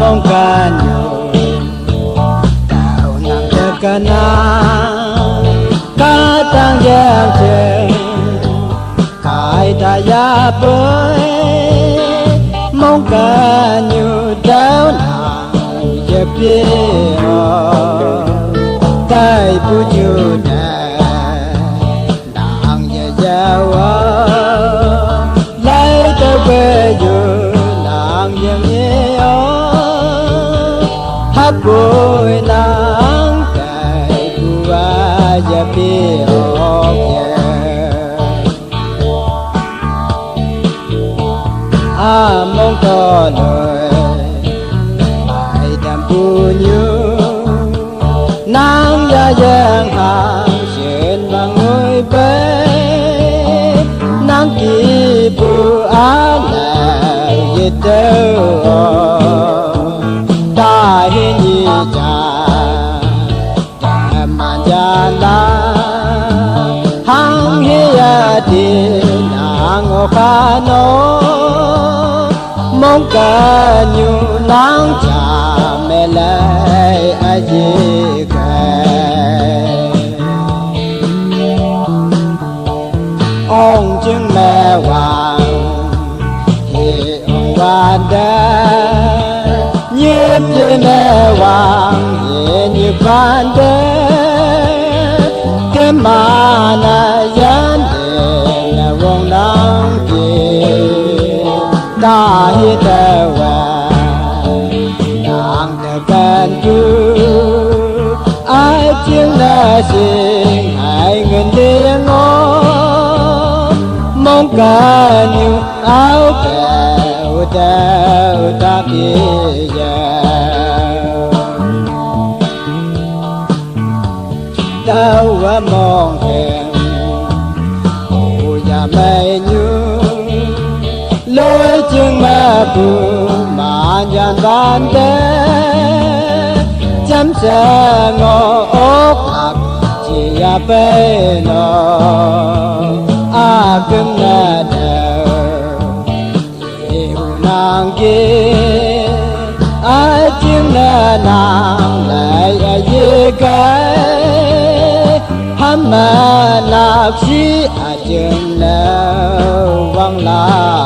mong canyo tao nang dekana katang yang chen kai ta ya boy mong canyo tao nang ye pie tai pu chu da nang ye jawa lai ta we yo nang ye bôi nắng cày bùa giờ biết mong to lời bài đàm bùa như nắng ya giang hàng trên bằng ngôi bé nắng kỳ bùa á là gì đâu hi ni cha man cha la hang hi ya ti na ngo kha no mong ca nyu nang cha me lai a ji ka ong chưng mẹ hoàng hi ong wa da nhiếp như mẹ hoàng như ban đê cái mà na dân đề là vòng nắng kia ta hi tê hoàng nàng tê can chú ai tiếng là xin ai ngân đi ngó mong cả nhiều áo kẹo tao ta kia tao và mong thèm ôi ya mày như lối chân mà bù mà nhàn ban đê chấm xe ngõ ốc lạc chỉ ya bê nó cưng là đầu yêu nàng kia ai tiếng là nàng lại dễ cái hăm mà lạc sĩ chừng nào vắng la